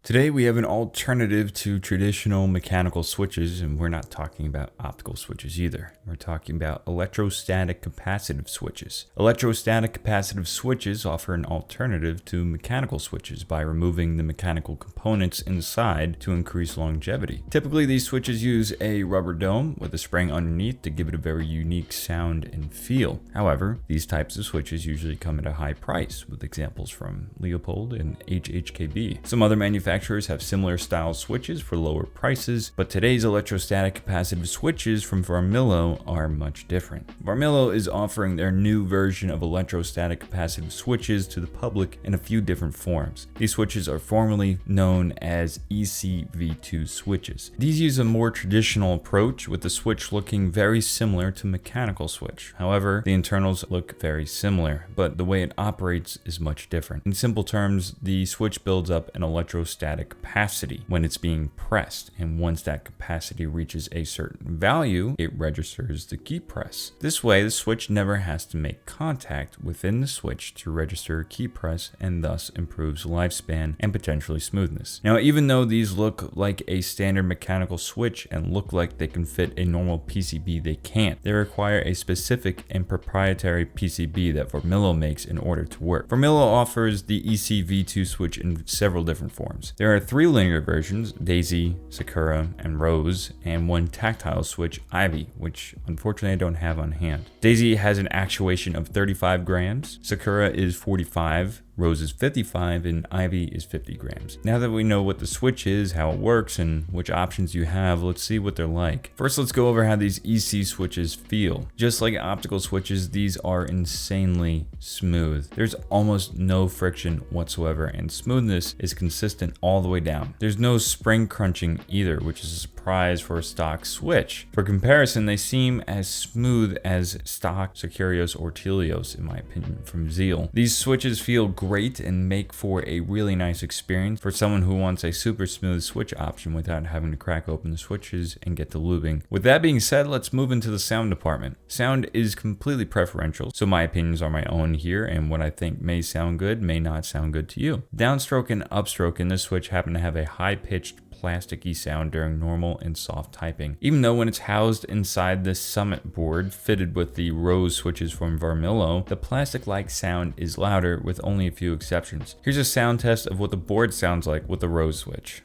Today we have an alternative to traditional mechanical switches, and we're not talking about optical switches either. We're talking about electrostatic capacitive switches. Electrostatic capacitive switches offer an alternative to mechanical switches by removing the mechanical components inside to increase longevity. Typically, these switches use a rubber dome with a spring underneath to give it a very unique sound and feel. However, these types of switches usually come at a high price, with examples from Leopold and HHKB. Some other manufacturers have similar style switches for lower prices, but today's electrostatic capacitive switches from Varmilo are much different. Varmilo is offering their new version of electrostatic capacitive switches to the public in a few different forms. These switches are formerly known as EC V2 switches. These use a more traditional approach, with the switch looking very similar to a mechanical switch. However, the internals look very similar, but the way it operates is much different. In simple terms, the switch builds up an electrostatic capacity when it's being pressed, and once that capacity reaches a certain value, it registers the key press. This way, the switch never has to make contact within the switch to register a key press, and thus improves lifespan and potentially smoothness. Now, even though these look like a standard mechanical switch and look like they can fit a normal PCB, they can't. They require a specific and proprietary PCB that Varmilo makes in order to work. Varmilo offers the EC V2 switch in several different forms. There are 3 linear versions, Daisy, Sakura, and Rose, and 1 tactile switch, Ivy, which unfortunately I don't have on hand. Daisy has an actuation of 35 grams, Sakura is 45, Rose is 55, and Ivy is 50 grams. Now that we know what the switch is, how it works, and which options you have, let's see what they're like. First, let's go over how these EC switches feel. Just like optical switches, these are insanely smooth. There's almost no friction whatsoever, and smoothness is consistent all the way down. There's no spring crunching either, which is a surprise for a stock switch. For comparison, they seem as smooth as stock Securios or Telios, in my opinion, from Zeal. These switches feel great and make for a really nice experience for someone who wants a super smooth switch option without having to crack open the switches and get to lubing. With that being said, let's move into the sound department. Sound is completely preferential, so my opinions are my own here, and what I think may sound good may not sound good to you. Downstroke and upstroke in this switch happen to have a high-pitched plasticky sound during normal and soft typing. Even though when it's housed inside this Summit board fitted with the Rose switches from Varmilo, the plastic-like sound is louder with only a few exceptions. Here's a sound test of what the board sounds like with the Rose switch.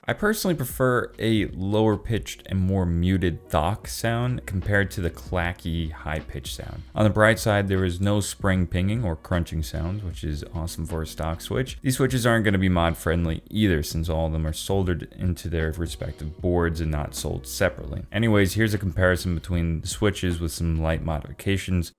I personally prefer a lower pitched and more muted thock sound compared to the clacky high pitched sound. On the bright side, there is no spring pinging or crunching sounds, which is awesome for a stock switch. These switches aren't going to be mod friendly either, since all of them are soldered into their respective boards and not sold separately. Anyways, here's a comparison between the switches with some light modifications.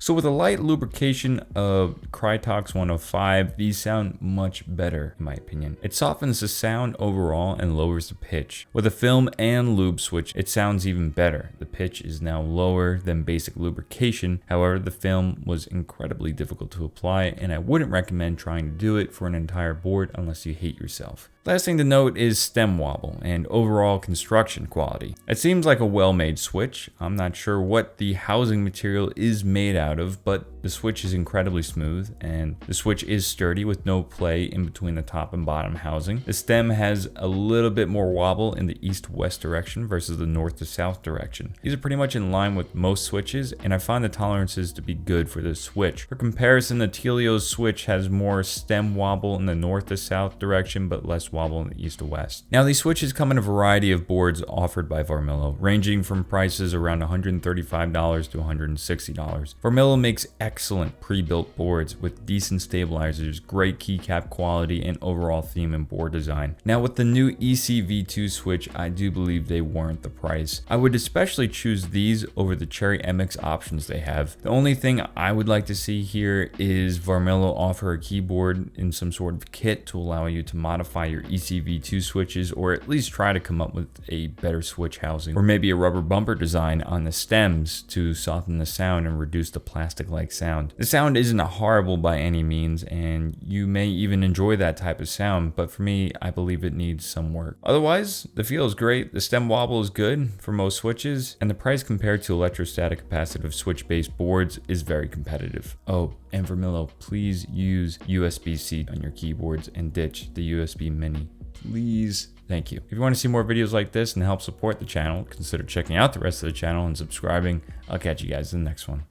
So with a light lubrication of Krytox 105, these sound much better in my opinion. It softens the sound overall and lowers the pitch. With a film and lube switch, it sounds even better. The pitch is now lower than basic lubrication. However, the film was incredibly difficult to apply, and I wouldn't recommend trying to do it for an entire board unless you hate yourself. Last thing to note is stem wobble and overall construction quality. It seems like a well-made switch. I'm not sure what the housing material is made out of, but the switch is incredibly smooth and the switch is sturdy with no play in between the top and bottom housing. The stem has a little bit more wobble in the east-west direction versus the north to south direction. These are pretty much in line with most switches, and I find the tolerances to be good for this switch. For comparison, the Telio's switch has more stem wobble in the north to south direction, but less wobble in the east to west. Now, these switches come in a variety of boards offered by Varmilo, ranging from prices around $135 to $160. Varmilo makes excellent pre-built boards with decent stabilizers, great keycap quality, and overall theme and board design. Now, with the new EC V2 switch, I do believe they warrant the price. I would especially choose these over the Cherry MX options they have. The only thing I would like to see here is Varmilo offer a keyboard in some sort of kit to allow you to modify your EC V2 switches, or at least try to come up with a better switch housing, or maybe a rubber bumper design on the stems to soften the sound and reduce the plastic-like sound. The sound isn't horrible by any means, and you may even enjoy that type of sound, but for me, I believe it needs some work. Otherwise, the feel is great, the stem wobble is good for most switches, and the price compared to electrostatic capacitive switch-based boards is very competitive. Oh, and Varmilo, please use USB-C on your keyboards and ditch the USB Mini. Please. Thank you. If you want to see more videos like this and help support the channel, consider checking out the rest of the channel and subscribing. I'll catch you guys in the next one.